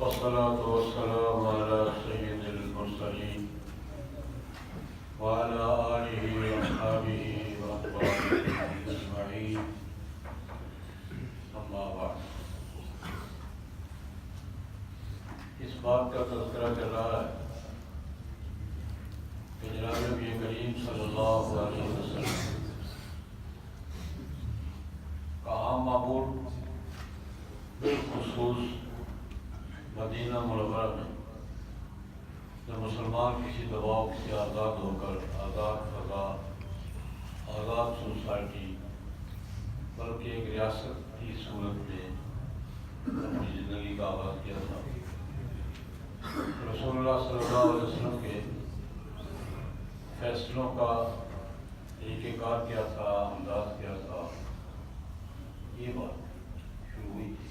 والصلاة والسلام على سيد المرسلين وعلى آله وأصحابه وأتباعه أجمعين أما بعد. اس بات کا تذکرہ چل رہا ہے کہ جناب نبی کریم صلی اللہ علیہ وسلم کا عام معمول بالخصوص مدینہ منورہ میں جب مسلمان کسی دباؤ سے آزاد ہو کر آزاد فضا آزاد سوسائٹی بلکہ ایک ریاست کی صورت میں اپنی زندگی کا آغاز کیا تھا، رسول اللہ صلی اللہ علیہ وسلم کے فیصلوں کا طریقہ کار کیا تھا، انداز کیا تھا، یہ بات شروع ہوئی تھی.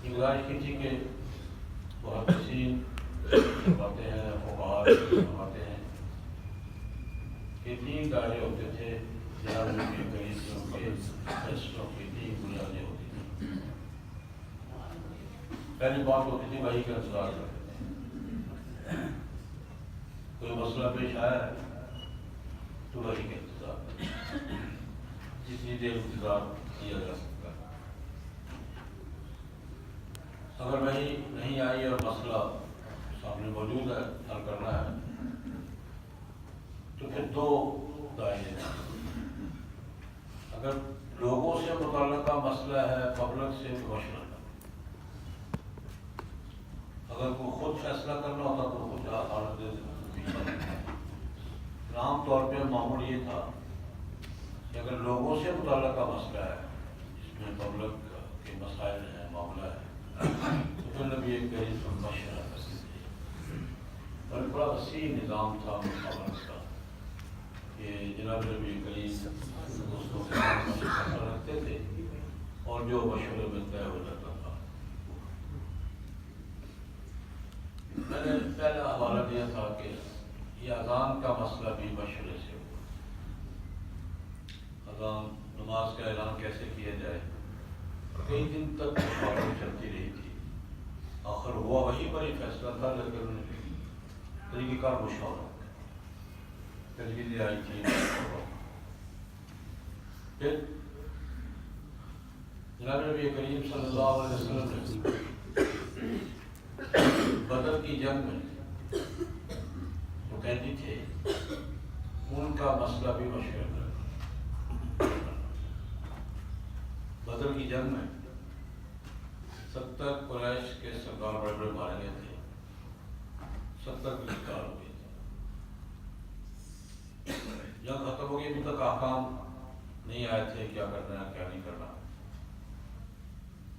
یہ گزارش کی تھی کہ محدثین فرماتے ہیں، فقہاء فرماتے ہیں کہ تین دائرے ہوتے تھے جناب نبی کریم صلی اللہ علیہ وسلم کے فیصلوں کی تین بنیادیں ہوتی تھیں. پہلی بات ہوتی تھی وحی کا انتظار کرتے تھے. کوئی مسئلہ پیش آیا ہے تو وحی کا انتظار کرتے ہیں، جتنی دیر انتظار کیا جا سکتا ہے. اگر وحی نہیں آئی اور مسئلہ سامنے موجود ہے، حل کرنا ہے، تو پھر دو دائرے ہیں. اگر لوگوں سے متعلقہ مسئلہ ہے، پبلک سے مشورہ، اگر کوئی خود فیصلہ کرنا ہوتا تو خود عادت دے دیتا. عام طور پہ معمول یہ تھا کہ اگر لوگوں سے متعلقہ مسئلہ ہے جس میں پبلک کے مسائل ہیں، معاملہ ہے، تو پھر نبی کریم سے مشورہ کرتے تھے. اور بڑا وسیع نظام تھا مشاورت کا کہ جناب نبی کریم دوستوں کے ساتھ مشورہ رکھتے تھے اور جو مشورے میں طے ہو جاتا تھا. میں نے پہلا حوالہ دیا تھا کہ یہ اذان کا مسئلہ بھی مشورے سے ہوا. اذان نماز کا اعلان کیسے کیا جائے، کئی دن تک مشاورت چلتی رہی تھی. آخر ہوا وہی پر ہی فیصلہ تھا، لیکن طریقہ کار مشاورہ تجویزیں آئی تھی. پھر جناب نبی کریم صلی اللہ علیہ وسلم نے بدر کی جنگ میں جو قیدی تھے ان کا مسئلہ بھی مشورہ کرنا. بدر کی جنگ میں 70 قریش کے سردار بڑے بڑے مارے گئے تھے، 70 گرفتار ہو گئے تھے. جنگ ختم ہو گئی، ابھی تک احکام نہیں آئے تھے کیا کرنا ہے کیا نہیں کرنا.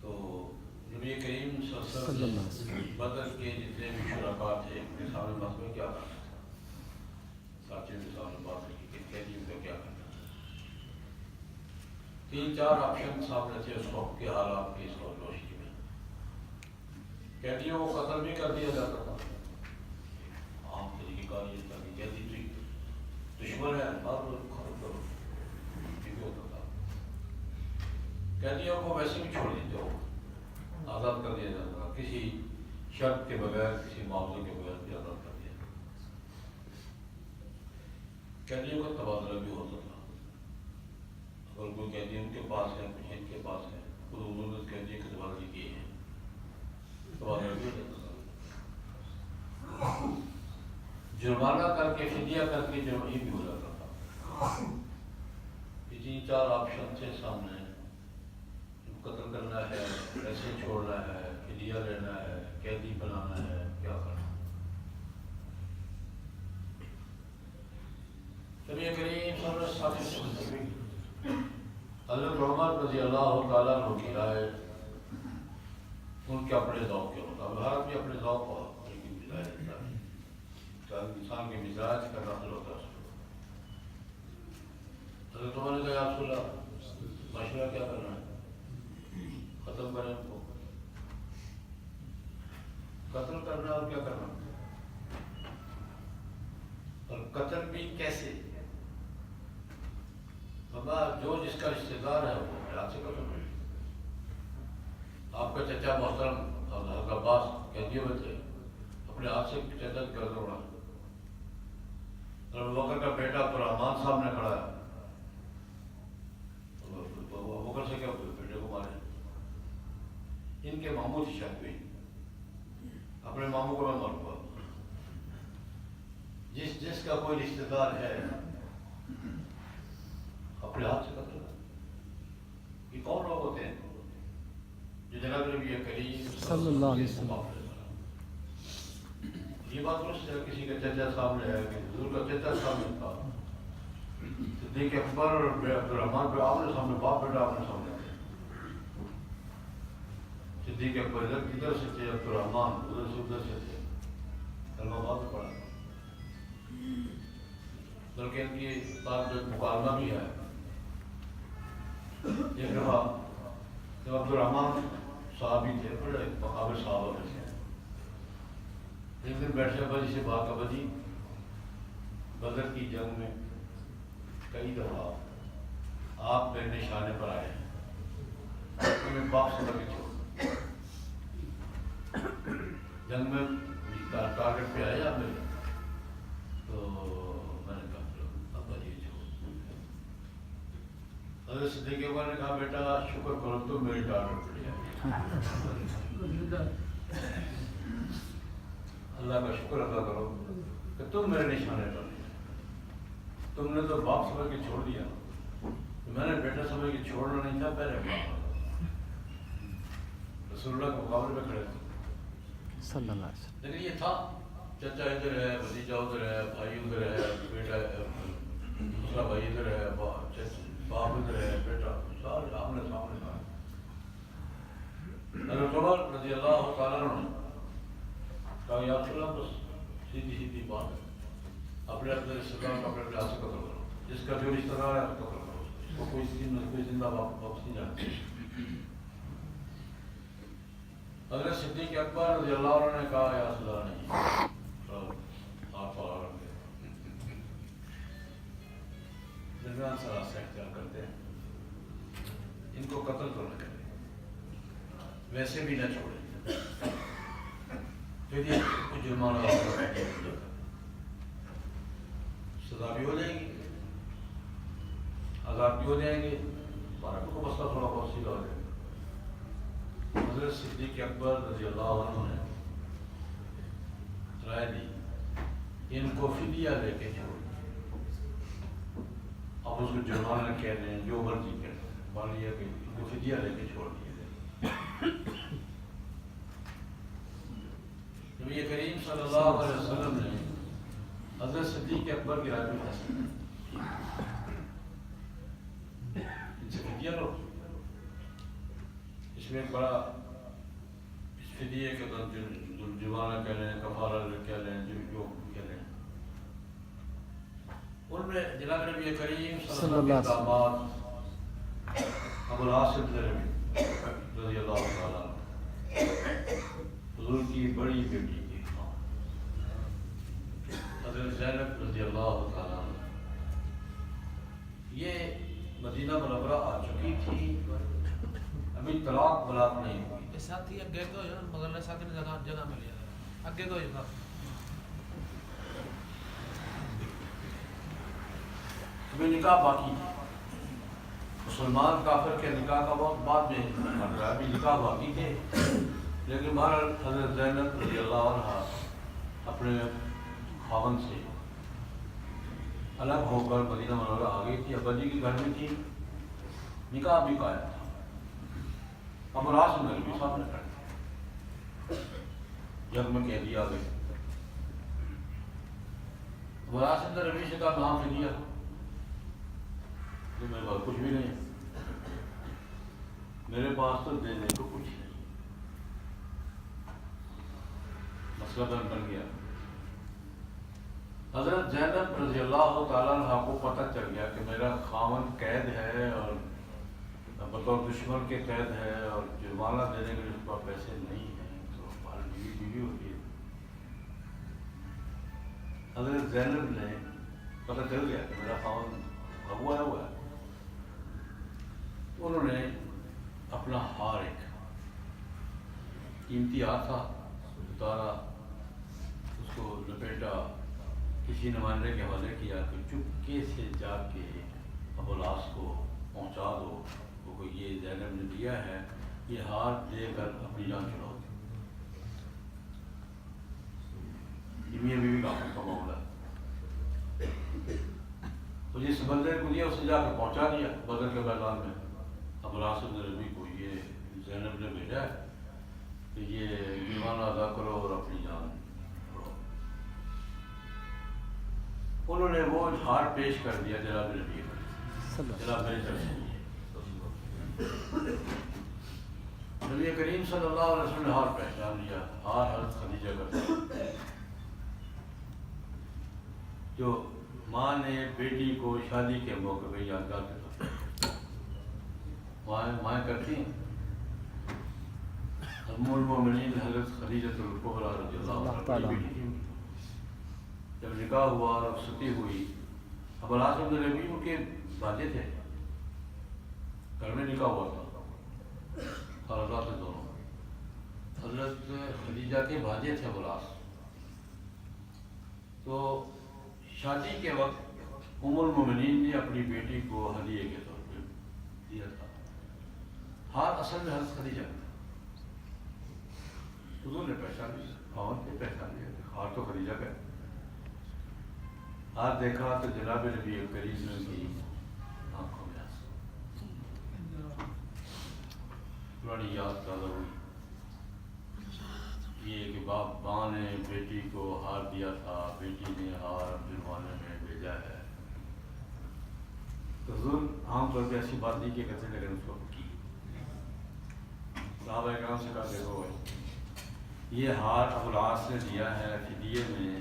تو نبی کریم صلی اللہ علیہ وسلم بدر کے جتنے بھی شرکاء تھے ان کے سامنے مسئلہ کیا کرنا تھا. ساتھیوں کے سامنے بات رکھی کہ قیدیوں کا کیا کرنا تھا. 3-4 آپشن سامنے تھے اس وقت کے حالات کی اس روشنی میں. قیدیوں کو قتل بھی کر دیا جاتا تھا. عام طریقے کا یہ تھا کہ قیدی دشمن ہے مار لو، ختم کرو، یہ بھی ہوتا تھا. قیدیوں کو ویسے بھی چھوڑ دیتے ہو، آزاد کر دیا جاتا تھا، کسی شرط کے بغیر، کسی معاوضے کے بغیر بھی آزاد کر دیا. قیدیوں کا تبادلہ بھی ہوتا تھا. اگر کوئی قیدی ان کے پاس ہے، کچھ ان کے پاس ہے، خود حضور نے قیدی کے تبادلے کیے ہیں، تبادلہ بھی ہوتا تھا. جرمانہ کر کے، فدیہ کر کے یہ بھی ہو جاتا تھا. یہ 3-4 آپشن تھے سامنے. قتل کرنا ہے، ایسے چھوڑنا ہے، فدیہ لینا ہے، قیدی بنانا ہے، کیا کرنا. نبی کریم صلی اللہ علیہ وسلم حضرت عمر رضی اللہ تعالیٰ عنہ کی رائے ان کے اپنے ذوق کے مطابق، ہر آدمی اپنے ذوق کو رائے دیتا ہے. انسان کے مزاج کا نقل ہوتا ہے. حضرت عمر نے کہا یا رسول اللہ مشورہ کیا کرنا ہے، ختم کریں ان کو، قتل کرنا اور کیا کرنا، اور قتل بھی کیسے. بابا جو جس کا رشتے دار ہے وہ ہاتھ سے قتل کرے. آپ کا چچا محترم حضرت عباس قیدیوں میں تھے، اپنے ہاتھ سے چچا کی گردن اڑا. ابو بکر کا بیٹا عبدالرحمان صاحب نے کھڑا ہے، ابو بکر سے کیا بیٹے کو مارے. ان کے ماموں کی شک ہوئی، اپنے ماموں کو میں ماروں گا. جس کا کوئی رشتہ دار ہے اپنے ہاتھ سے قتل. یہ کون لوگ ہوتے ہیں جو جناب نبی کریم صلی اللہ علیہ وسلم. یہ بات درست ہے کسی کا چچا سامنے ہے کہ حضور کا چچا سامنے تھا. صدیق اکبر اور عبدالرحمان پہ آمنے سامنے، باپ بیٹا آمنے سامنے تھے. صدیق اکبر ادھر سے تھے، عبدالرحمان ادھر سے تھے. کلمہ بات پڑھا، بلکہ ان کی بات میں مکالمہ بھی ہے. ایک دفعہ جب عبدالرحمان صحابی تھے، بڑے مقابل صحابہ میں سے، ایک دن بیٹھے ابا جی سے بات، ابا جی بدر کی جنگ میں کئی دفعہ آپ میرے نشانے پر آئے ہیں، میں باپ سے لگے چھوڑ جنگ میں ٹارگیٹ پہ آئے آپ میرے، تو میں نے کہا ابا جی چھوڑ. حضرت صدیق اکبر نے کہا بیٹا شکر کرو تم میری ٹارگیٹ پہ آئے، اللہ کا شکر ادا کرو کہ تم میرے نشانے پر نہیں. تم نے تو باپ سمجھ کے چھوڑ دیا، میں نے بیٹا سمجھ کے چھوڑنا نہیں تھا. پہلے رسول اللہ کے مقابلے میں کھڑے تھے صلی اللہ علیہ وسلم. لیکن یہ تھا چچا ادھر ہے، بھتیجا ادھر ہے، بھائی ادھر ہے، بیٹا دوسرا بھائی ادھر ہے، باپ ادھر ہے، بیٹا سارے آمنے سامنے تھا. حضرت عمر رضی اللہ تعالیٰ عنہ کہا یا رسول اللہ بس سیدھی بات ہے، اپنے رشتہ دار کو اپنے ہاتھ سے قتل کرو. جس کا جو رشتہ دار ہے قتل کرو، اس کو کوئی زندہ واپس نہیں جانا. حضرت صدیق اکبر رضی اللہ عنہ نے کہا یا رسول اللہ نہیں، آپ درمیان سے راستہ اختیار کرتے ہیں، ان کو قتل تو نہ کریں، ویسے بھی نہ چھوڑیں، پھر یہ جرمانہ سزا بھی ہو جائے گی، عذاب بھی ہو جائیں گے، ہمارا کو مسئلہ تھوڑا بہت سیدھا ہو جائے گا. حضرت صدیق اکبر رضی اللہ عنہ نے رائے دی ان کو فدیہ لے کے چھوڑ. اب اس کو جرمانہ کہہ رہے ہیں، جو مرضی کہہ رہے ہیں، مان لیا کہ ان کو فدیہ لے کے چھوڑ دیے گئے. نبی کریم صلی اللہ علیہ وسلم نے حضرت صدیق اکبر کی رائے بھی حاصل کی، ان سے فدیہ لو. اس میں ایک بڑا اس فدیے کے جرمانہ کہہ لیں، کفارہ کہہ لیں، جو کہہ لیں، ان میں جناب نبی کریم صلی اللہ علیہ وسلم کے داماد ابو العاص رضی اللہ تعالیٰ حضور کی بڑی بیٹی کی حضرت زینب رضی اللہ تعالیٰ یہ مدینہ منورہ آ چکی تھی، ابھی طلاق بلاق نہیں ہوئی. ساتھی اگے کو مگر ساتھی نے جگہ ملی اگے کو ابھی نکاح باقی تھا. مسلمان کافر کے نکاح کا وقت بعد میں بن رہا ہے، ابھی نکاح باقی تھے. لیکن بہرحال حضرت زینب رضی اللہ عنہ اپنے خاوند سے الگ ہو کر مدینہ منورہ آ گئی تھی. ابا جی کے گھر میں تھی، نکاح بھی قائم تھا. اب راس میں بھی سامنے کھڑے جب میں کہہ دیا گئی وراثت ربی سے کہا نام لے دیا کہ میرے پاس کچھ بھی نہیں، میرے پاس تو دینے کو کچھ نہیں. مسئلہ بن گیا. حضرت زینب رضی اللہ تعالیٰ عنہ کو پتہ چل گیا کہ میرا خاوند قید ہے اور بطور دشمن کے قید ہے اور جرمانہ دینے کے لیے اس پاس پیسے نہیں ہیں، تو ہماری بیوی ہوتی ہے. حضرت زینب نے پتہ چل گیا کہ میرا خاوند ہوا ہے. انہوں نے اپنا ہار ایک قیمتی ہار تھا، اتارا، اس کو لپیٹا، کسی نمائندے کے حوالے کیا کہ چپکے سے جا کے ابوالعاص کو پہنچا دو، وہ یہ زینب نے دیا ہے، یہ ہار دے کر اپنی جان چھڑاؤ۔ یہ میاں بیوی کا آپس کا معاملہ ہے۔ تو جس بندے کو دیا اسے جا کے پہنچا دیا بدر کے میدان میں۔ ابوالعاص بن ربیع کو یہ زینب نے بھیجا ہے کہ یہ جرمانہ ادا کرو اور اپنی جان چھوڑو۔ انہوں نے وہ ہار پیش کر دیا جناب نبی کو، جناب میری طرف سے نبی کریم صلی اللہ علیہ وسلم نے ہار پہچان لیا، ہار حضرت خدیجہ کا تھا، جو ماں نے بیٹی کو شادی کے موقع پہ یادگار کے طور پر مائیں کرتی ہیں۔ ام المومنین حضرت خدیجہ الکبریٰ رضی اللہ عنہا جب نکاح ہوا اور رخصتی ہوئی، ابوالعاص بن ربیع ان کے بھانجے تھے، گھر میں نکاح ہوا تھا، خالصات دونوں حضرت خدیجہ کے بھانجے تھے ابوالعاص۔ تو شادی کے وقت ام المومنین نے اپنی بیٹی کو ہدیے کے طور پہ دیا تھا۔ ہار اصل میں حضرت خدیجہ کا، حضور نے پہچان لیا، خاوند نے پہچان لیا، ہار تو خدیجہ کا ہے۔ ہار دیکھا تو جناب نبی کریم نے کی آنکھوں میں آنسو، پرانی یاد تازہ ہوئی، یہ کہ ماں نے بیٹی کو ہار دیا تھا، بیٹی نے ہار جرمانے میں بھیجا ہے۔ تو حضور عام طور پہ ایسی بات نہیں کہ کرتے، لیکن اس کو کی صحابہ کرام سے کہا دیکھو یہ ہار ابوالعاص نے دیا ہے فدیے میں،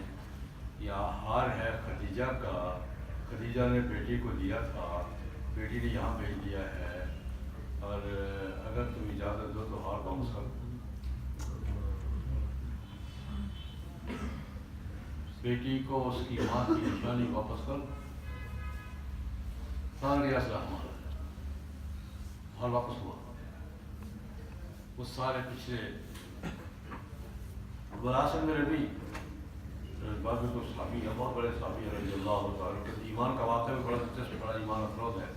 یا ہار ہے خدیجہ کا، خدیجہ نے بیٹی کو دیا تھا، بیٹی نے یہاں بھیج دیا ہے، اور اگر تم اجازت دو تو ہار واپس کر دو، بیٹی کو اس کی ماں کی نشانی واپس کر دو۔ سارے اسلام ہار واپس ہوا۔ وہ سارے پچھلے ابوالعاص بن ربیع بعد میں تو صحابی ہے، بہت بڑے صحابی ہیں رضی اللہ تعالیٰ عنہ۔ ایمان کا واقعہ بھی بڑا دلچسپ، بڑا ایمان افروز ہے۔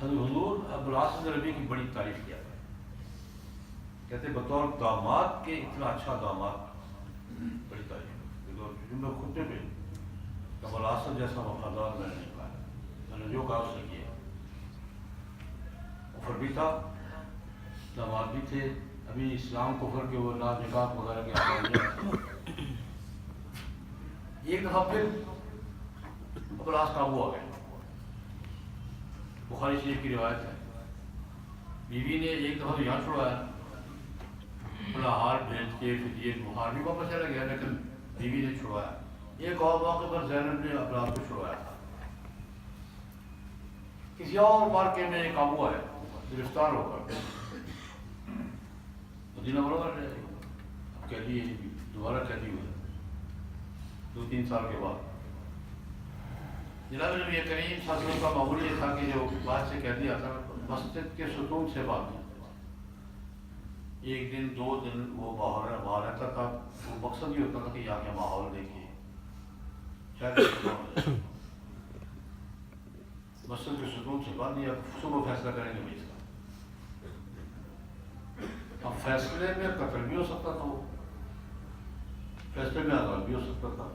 حضور ابوالعاص بن ربیع کی بڑی تعریف کیا، کہتے بطور داماد کے اتنا اچھا داماد، بڑی تعریف جن خود نے بھی ابوالعاص جیسا وفادار میں نے نہیں پایا، میں نے جو کہا اس نے کیا، کفر بھی تھا، داماد بھی تھے، ابھی اسلام کفر کے وہ ناز نکاح وغیرہ کے ایک دفعہ پھر ابوالعاص قابو آ گئے۔ بخاری شریف کی روایت ہے، بیوی نے ایک دفعہ تو یہاں چھوڑایا، بڑا ہار بھیج کے فدیے ہار بھی واپس چلا گیا، لیکن بیوی نے چھڑوایا۔ ایک اور موقع پر زینب نے ابوالعاص کو چھڑوایا تھا۔ کسی اور واقعے میں قابو آیا گرفتار ہو کر مدینہ منورہ میں قیدی دوبارہ قیدی ہوئے 2-3 سال کے بعد۔ جناب نبی کریم صلی اللہ علیہ وسلم کا معمول یہ تھا کہ جو باہر سے قیدی آتا مسجد کے ستون سے بات نہیں، ایک دن 2 دن وہ باہر رہتا تھا، وہ مقصد یہ ہوتا تھا کہ یہاں کا ماحول دیکھیے، شاید مسجد کے ستون سے بات نہیں، صبح فیصلہ کریں گے بھائی اس کا۔ اب فیصلے میں قتل بھی ہو سکتا تھا، وہ فیصلے میں عذاب بھی ہو سکتا تھا،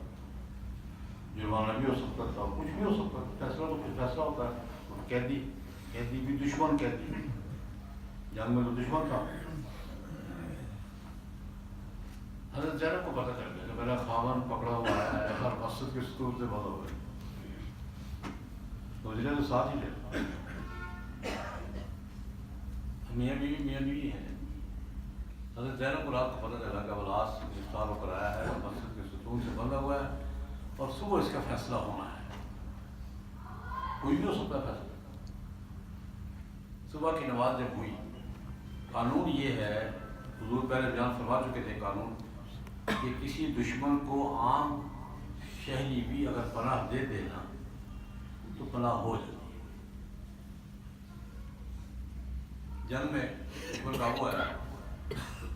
جرمانہ بھی ہو سکتا تھا، کچھ بھی ہو سکتا تھا، فیصلہ تو پھر فیصلہ ہوتا ہے۔ قیدی بھی دشمن قیدی، جنگ میں تو دشمن تھا۔ حضرت زینب کو پتہ چل گیا کہ میرا خاوند پکڑا ہوا ہے، ہر مسجد کے ستون سے بات ہو گئی، تو جنہیں تو ساتھ ہی لے میاں بیوی ہیں۔ حضرت زینب کو رات کو پتہ چلا کہ ابوالعاص گرفتار ہو کر آیا ہے، مسجد کے ستون سے بندھا ہوا ہے، اور صبح اس کا فیصلہ ہونا ہے، کوئی بھی ہو سکتا ہے فیصلہ۔ صبح کی نماز جب ہوئی، قانون یہ ہے، حضور پہلے بیان فرما چکے تھے قانون، کہ کسی دشمن کو عام شہری بھی اگر پناہ دے دینا تو پناہ ہو جاتی ہے، جنگ میں بالکل قابو آیا.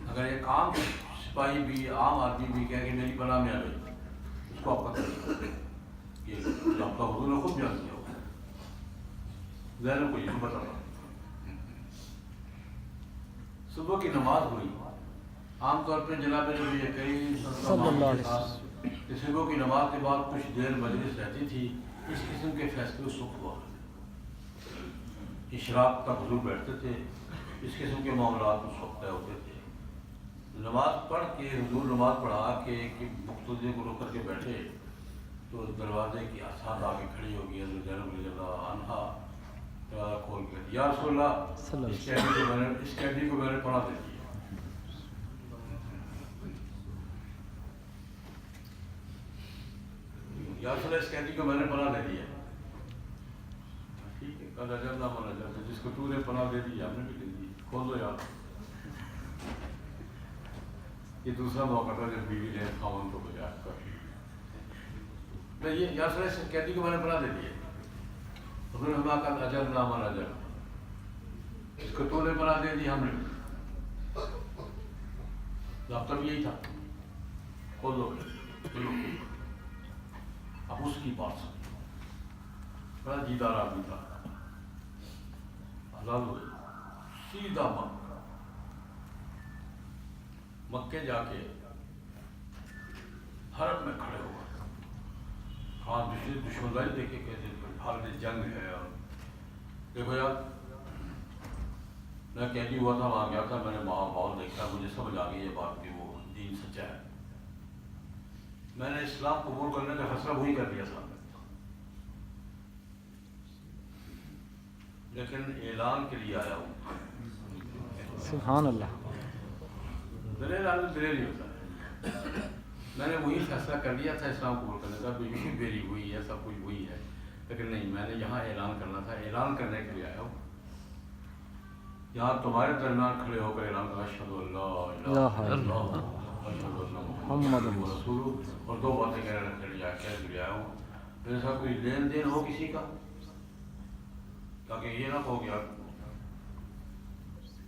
اگر ایک عام سپاہی بھی عام آدمی بھی کہے کہ میری پناہ میں آ گئی اس کو آپ قتل کریں. یہ آپ کا حضور نے خود بیان کیا ہوگا. ظاہر کو یہ پتا تھا. صبح کی نماز ہوئی. عام طور پہ جناب نبی کریم صلی اللہ علیہ وسلم صبح کی نماز کے بعد کچھ دیر مجلس رہتی تھی. اس قسم کے فیصلے اس وقت ہوا. اشراق تک حضور بیٹھتے تھے. اس قسم کے معاملات اس وقت طے ہوتے تھے. نماز پڑھ کے حضور نماز پڑھا کے ایک مقتدی کو روک کر کے بیٹھے تو دروازے کی ساتھ آگے کھڑی ہوگی حضرت زینب رضی اللہ عنہا. دروازہ کھول کے یا رسول اللہ اس قیدی کو میں نے پناہ دے دی. یا رسول اللہ اس قیدی کو میں نے پناہ دے دی ہے. ٹھیک ہے کل اجل نہ من اجل جس کو تو نے پناہ دے دی ہم نے بھی دے دی. کھول دو یار. یہ دوسرا موقع تھا جب بیوی نے خاوند کو بجایا میں یہ یا رسول اللہ اس قیدی کو میں نے پناہ دے دی ہے. حضور نے فرمایا کل اجل نہ من اجل اس کو تو نے پناہ دے دی ہم نے. ضابطہ بھی یہی تھا. کھول دو. اب اس کی بات سن. بڑا جیدار آدمی تھا. آزاد ہوئے سیدھا مکے جا کے حرم میں کھڑے ہوا. ہاں دشمنداری دیکھے کہتے حالت جنگ ہے. اور دیکھو یار میں قیدی ہوا تھا وہاں گیا تھا. میں نے ماحول دیکھا. مجھے سمجھ آ گئی یہ بات کہ وہ دین سچا ہے. میں نے اسلام قبول کرنے کا فیصلہ وہی کر دیا تھا. لیکن اعلان کے لیے آیا ہوں. سبحان اللہ. دلیل آدمی دلیل ہی ہوتا ہے. میں نے وہی فیصلہ کر لیا تھا اسلام قبول کرنے کا. بیوی میری ہوئی ہے سب کچھ وہی ہے. لیکن نہیں میں نے یہاں اعلان کرنا تھا. اعلان کرنے کے لیے آیا ہوں. یہاں تمہارے درمیان کھڑے ہو کر اعلان کرنا اشہد ان لا الہ الا اللہ اشہد ان محمد رسول اللہ. اور دو باتیں کہنے کے لیے آیا ہوں. میرے ساتھ کوئی لین دین ہو کسی کا تاکہ یہ نہ ہو گیا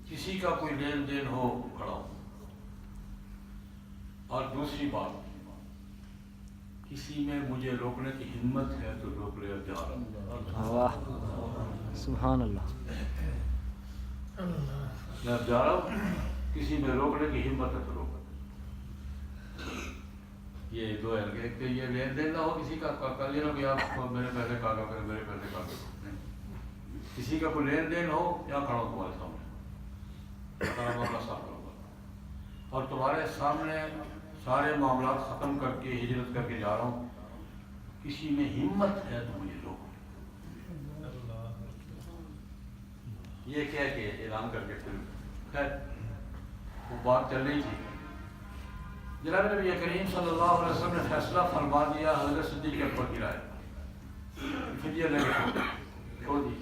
کسی کا کوئی لین دین ہو کھڑا ہو. اور دوسری بات کسی میں مجھے روکنے کی ہمت ہے تو روک لے. جا رہا واہ سبحان اللہ. میں جا رہا ہوں. کسی میں روکنے کی ہمت ہے تو روک. یہ دو ہے. ایک تو یہ لین دین نہ ہو کسی کا. کل یہ نہ کہ آپ میرے پیسے کاٹو کریں میرے پیسے کاٹو. کسی کا کوئی لین دین ہو یا کھڑا ہو تمہارے سامنے معاملہ صاف کروں گا. اور تمہارے سامنے سارے معاملات ختم کر کے ہجرت کر کے جا رہا ہوں. کسی میں ہمت ہے تو مجھے روک. یہ کہہ کے اعلان کر کے پھر خیر وہ بات چل رہی تھی. جناب نبی کریم صلی اللہ علیہ وسلم نے فیصلہ فرما دیا. حضرت صدیق اکبر کی رائے فدیہ لے کے چھوڑ دی.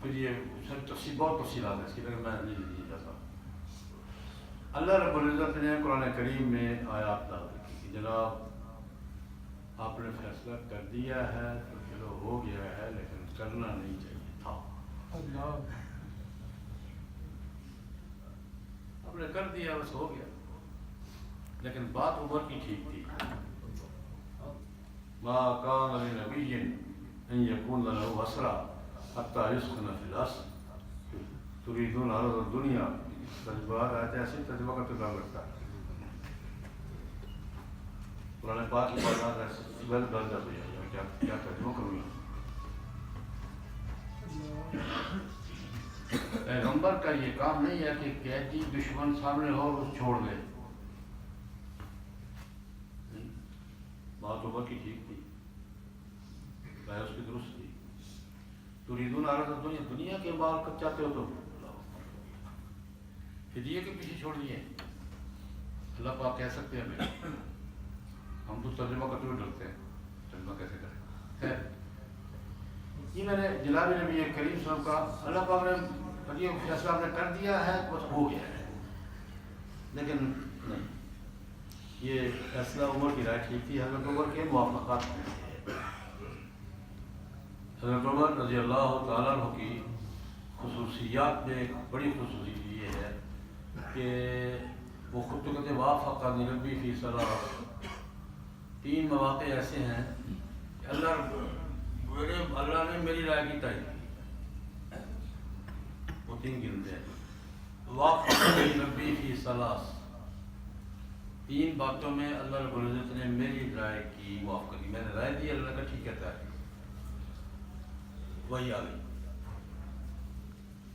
پھر یہ بہت تفصیلات ہیں اس کی لیکن میں نہیں دی جاتا. اللہ رب العزت نے قرآن کریم میں آیات نازل کی کہ جناب آپ نے فیصلہ کر دیا ہے تو چلو ہو گیا ہے لیکن کرنا نہیں چاہیے تھا. آپ نے کر دیا بس ہو گیا. لیکن بات عمر کی ٹھیک تھی. ما کان لنبی ان یکون لہ اسرا حتی یسخن فی الارض تریدون عرض الدنیا. تجربات آتے ایسے تجربہ کا تجربہ کرتا ہے. قرآن پاک کی بات ہے بل بل جب کیا تجربہ کروں گا. پیغمبر کا یہ کام نہیں ہے کہ قیدی دشمن سامنے ہو اس چھوڑ دے. بات عمر کی ٹھیک تھی. رائے اس کی درست تھی. تریدون عرض الدنیا. دنیا کے مال کب چاہتے ہو تم فدیے کے پیچھے چھوڑ دیے. اللہ پاک کہہ سکتے ہیں ہم تو ترجمہ کرتے ہوئے ڈرتے ہیں. ترجمہ کیسے کریں. خیر یہ میں نے جناب نبی کریم صاحب کا اللہ پاک نے یہ فیصلہ آپ نے کر دیا ہے بس ہو گیا ہے. لیکن نہیں یہ فیصلہ عمر کی رائے ٹھیک تھی. حضرت عمر کے موافقات میں حضرت عمر رضی اللہ تعالیٰ عنہ کی خصوصیات میں ایک بڑی خصوصیت یہ ہے کہ وہ خود تو کہتے وافقنی ربی فی صلاح، 3 مواقع ایسے ہیں کہ اللہ نے میری رائے کی تائید کی، وہ 3 گنتے ہیں۔ وافقنی ربی فی صلاح، 3 باتوں میں اللہ رب العزت نے میری رائے کی موافقت کی، میں نے رائے دی، اللہ کا ٹھیک کہتا ہے، وہی آ گئی،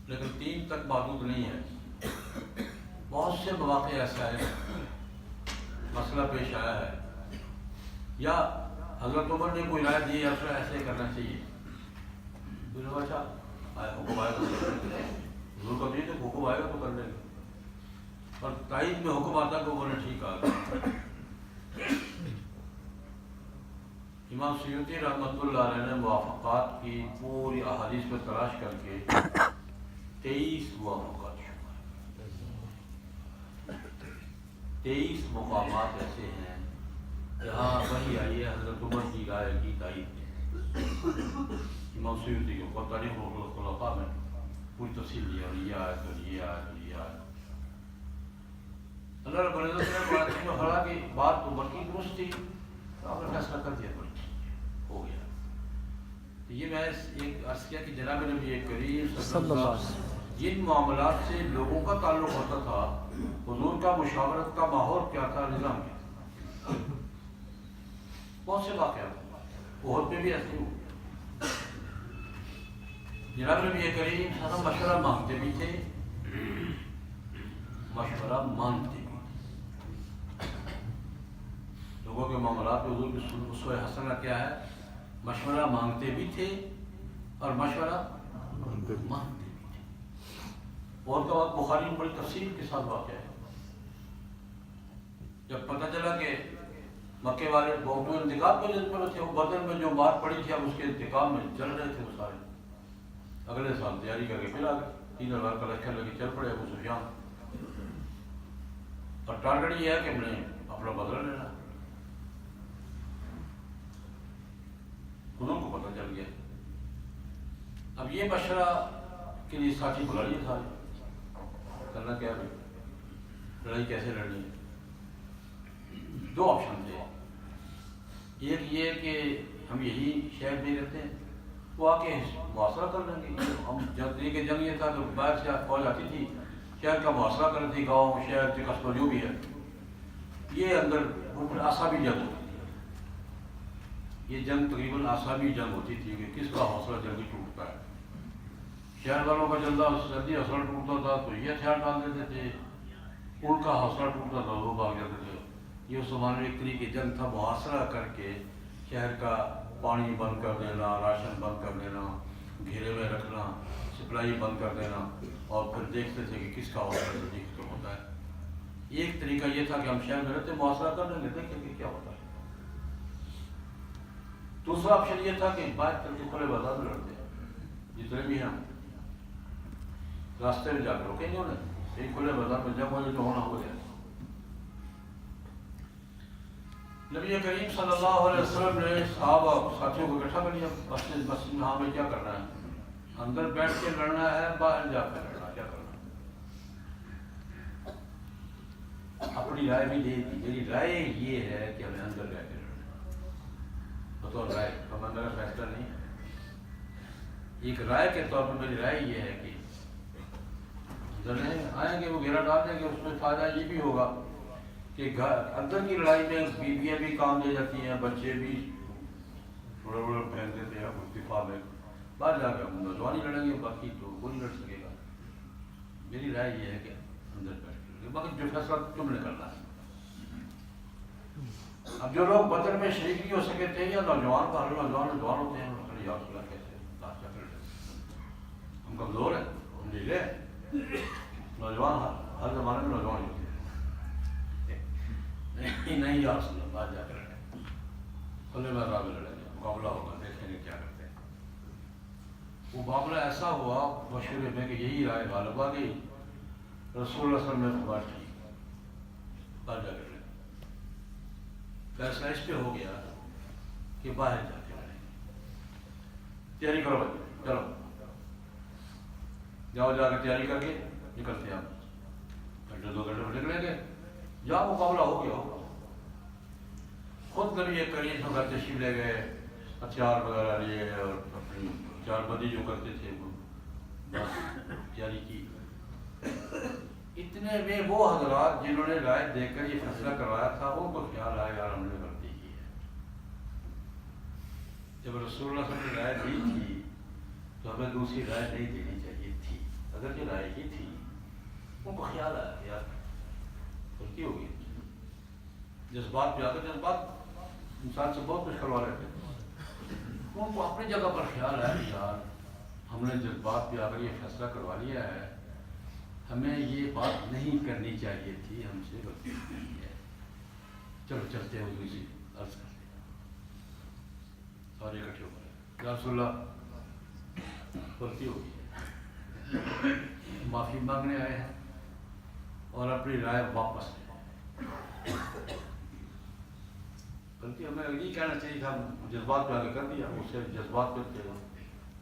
لیکن 3 تک محدود نہیں ہے۔ بہت سے مواقع ایسا ہے مسئلہ پیش آیا ہے یا حضرت عمر نے کوئی رائے دی یا پھر ایسے کرنا چاہیے، اچھا حکم آئے تو حضور کا دیے تو حکم آئے گا تو کر لیں گے، اور تائید میں حکم آتا کہ وہ نے ٹھیک کہا۔ امام سیوطی رحمۃ اللہ علیہ نے موافقات کی پوری احادیث میں تلاش کر کے 23 موافقات، 23 مقامات ایسے ہیں جہاں وہی آئی ہے حضرت عمر کی رائے کی تائید ہے۔ امام سیوطی کے اوپر تاریخ الخلفاء میں پوری تفصیل دی اور یہ آیت اور یہ آیت اور یہ آیت۔ اللہ رب العزت نے قرآن میں کھڑا کہ بات عمر کی درست تھی تو آپ نے فیصلہ کر دیا، ہو گیا۔ تو یہ میں ایک عرض کیا کہ جناب نبی کریم صلی اللہ علیہ وسلم جن معاملات سے لوگوں کا تعلق ہوتا تھا، حضور کا مشاورت کا ماحول کیا تھا، نظام کیا تھا۔ بہت سے واقعات بہت میں بھی ایسے ہو، جناب نبی کریم صلی اللہ علیہ وسلم مشورہ مانگتے بھی تھے، مشورہ مانگتے بھی تھے، لوگوں کے معاملات میں حضور کی اسوہ حسنہ کیا ہے، مشورہ مانگتے بھی تھے اور مشورہ مانگتے بھی تھے۔ اور کا وقت بخاری میں بڑی تفصیل کے ساتھ واقع ہے، جب پتہ چلا کہ مکے والے بہت انتقام میں جس پر تھے، وہ بدر میں جو مار پڑی تھی اب اس کے انتقام میں چل رہے تھے وہ سارے، اگلے سال تیاری کر کے پھر آ گئے، 3000 کا لشکر لے کے چل پڑے ابو سفیان، اور ٹارگیٹ یہ ہے کہ ہم نے اپنا بدلہ لینا۔ انہوں کو پتہ چل گیا، اب یہ مشورہ کے لیے ساتھی بلا لیے سارے، کرنا کیا ہے، لڑائی کیسے لڑنی ہے۔ 2 آپشن تھے، ایک یہ کہ ہم یہی شہر میں رہتے ہیں، وہ آ کے محاصرہ کر لیں گے، ہم جنگ یہ تھا کہ باہر سے فوج آتی تھی شہر کا محاصرہ کر رہی تھی، گاؤں شہر کے قصبہ جو بھی ہے، یہ اندر اعصابی جنگ ہوتی تھی، یہ جنگ تقریباً اعصابی جنگ ہوتی تھی کہ کس کا حوصلہ جلدی ٹوٹتا ہے، شہر والوں کا جلدی حوصلہ ٹوٹتا تھا تو یہ ہتھیار ڈال دیتے تھے، ان کا حوصلہ ٹوٹتا تھا وہ بھاگ جاتے تھے۔ یہ اس زمانے میں ایک طریقے جنگ تھا، محاصرہ کر کے شہر کا پانی بند کر دینا، راشن بند کر دینا، گھیرے میں رکھنا، سپلائی بند کر دینا، اور پھر دیکھتے تھے کہ کس کا حوصلہ جلدی ختم ہوتا ہے۔ ایک طریقہ یہ تھا کہ ہم شہر میں رہتے محاصرہ کر لیں گے، دیکھیں گے کیا ہوتا ہے۔ دوسرا آپشن یہ تھا کہ بات کر کے کھلے بازار میں لڑتے ہیں، جتنے بھی ہیں راستے میں جا کے روکیں گے انہیں، ایک کھلے بازار میں جب جو ہونا ہو جائے۔ نبی کریم صلی اللہ علیہ وسلم نے صحابہ ساتھیوں کو اکٹھا کر لیا، مسجد میں ہمیں کیا کرنا ہے، اندر بیٹھ کے لڑنا ہے، باہر جا کے لڑنا، کیا کرنا ہے۔ اپنی رائے بھی دے دی، میری رائے یہ ہے کہ ہمیں اندر بیٹھ کے لڑنا ہے، بطور رائے، ہم میرا فیصلہ نہیں ہے، ایک رائے کے طور پر میری رائے یہ ہے کہ آئیں گے وہ گھیرا ڈال دیں گے، اس میں فائدہ یہ بھی ہوگا کہ اندر کی لڑائی میں بیویاں بھی کام دے جاتی ہیں، بچے بھی تھوڑا بڑا پھینک دیتے ہیں دفاع میں، باہر جا کے ہم نوجوان ہی لڑیں گے، باقی تو کوئی لڑ سکے گا۔ میری رائے یہ ہے کہ اندر بیٹھ کے باقی جو فیصلہ تم نے کرنا ہے۔ اب جو لوگ بدر میں شریک نہیں ہو سکے تھے یا نوجوان ہوتے ہیں، یا کیسے ہم کمزور ہیں، ہم نیلے ہیں، نوجوان ہر زمانے میں نوجوان ہوتے ہیں، نہیں یا رسول اللہ بات جا کر لڑیں، کھلے میدان میں لڑیں گے، مقابلہ ہوگا، دیکھیں گے کیا کرتے ہیں۔ وہ معاملہ ایسا ہوا مشورے میں کہ یہی رائے غالب آ گئی، رسول اللہ صلی اللہ علیہ وسلم نے بات کی، بات جا کر لڑیں، فیصلہ اس پہ ہو گیا کہ باہر جا کے لڑیں، تیاری کرو بھائی چلو، جاؤ جا کے تیاری کر کے نکلتے ہیں آپ، گھنٹے 2 گھنٹے میں نکلیں گے، جہاں مقابلہ ہو گیا ہوگا۔ خود نبی کریم صلی اللہ علیہ وسلم تشریف لے گئے، ہتھیار وغیرہ لیے اور اپنی چار بندی جو کرتے تھے وہ بس تیاری کی۔ اتنے میں وہ حضرات جنہوں نے رائے دیکھ کر یہ فیصلہ کروایا تھا ان کو خیال آیا یار ہم نے غلطی کی ہے۔ جب رسول اللہ صلی اللہ علیہ وسلم نے رائے دی تھی تو ہمیں دوسری رائے نہیں دینی چاہیے تھی، اگر جو رائے کی تھی ان کو خیال آیا کہ یار غلطی ہو گئی۔ جذبات پہ آ کر جذبات انسان سے بہت کچھ کروا رہے تھے، ان کو اپنی جگہ پر خیال آیا کہ یار ہم نے جذبات پہ آ کر یہ فیصلہ کروا لیا ہے، ہمیں یہ بات نہیں کرنی چاہیے تھی، ہم سے غلطی ہوئی ہے، چلو چلتے ہیں حضور سے عرض کرتے ہیں۔ سارے اکٹھے ہو گئے، یا رسول اللہ غلطی ہو گئی ہے، معافی مانگنے آئے ہیں اور اپنی رائے واپس لیں۔ غلطی ہمیں نہیں کہنا چاہیے تھا، جذبات پہ آگے کر دیا، اسے جذبات پہ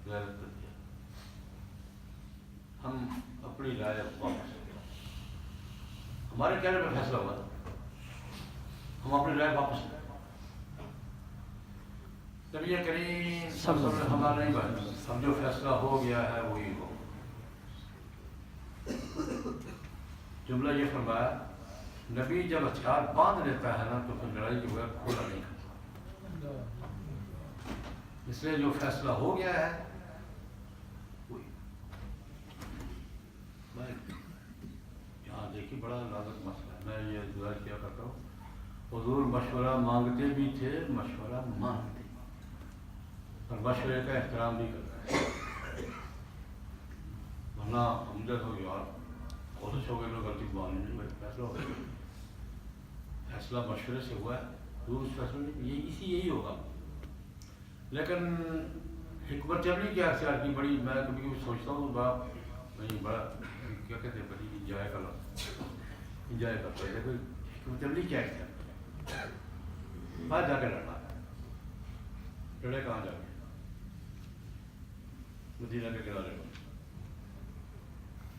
غیرت کر دیا، ہم اپنی رائے واپس لیں۔ ہمارے کہنے پہ فیصلہ ہوا تھا، ہم اپنی رائے واپس لیں۔ نبی کریم صلی اللہ علیہ وسلم ہمارا نہیں بات، ہم جو فیصلہ ہو گیا ہے وہی ہو۔ جملہ یہ فرمایا نبی جب ہتھیار باندھ لیتا ہے نا تو پھر لڑائی کے بغیر کھولا نہیں کرتا، اس لیے جو فیصلہ ہو گیا ہے وہی۔ میں یہاں دیکھیے بڑا لازم مسئلہ ہے، میں یہ گزارش کیا کرتا ہوں، حضور مشورہ مانگتے بھی تھے، مشورہ مانگتے اور مشورے کا احترام بھی کرتا ہے، ورنہ ہمدرد ہو یار کوشش ہو گئی لوگ غلطی مان نہیں بھائی فیصلہ ہو گیا، فیصلہ مشورے سے ہوا ہے، دور اس فیصلے میں یہی ہوگا۔ لیکن حکمت عملی کیا اختیار کی بڑی، میں کبھی کبھی سوچتا ہوں بڑا کیا کہتے ہیں بڑی انجوائے کرتا ہے، لیکن حکمت عملی کیا اختیار کی، باہر جا کے لڑنا، لڑے کہاں جا کے مدینہ کے کنارے پر،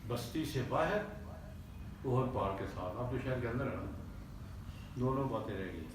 بستی سے باہر احد پہاڑ کے ساتھ، اب تو شہر کے اندر ہے نا، دونوں باتیں رہ گئی۔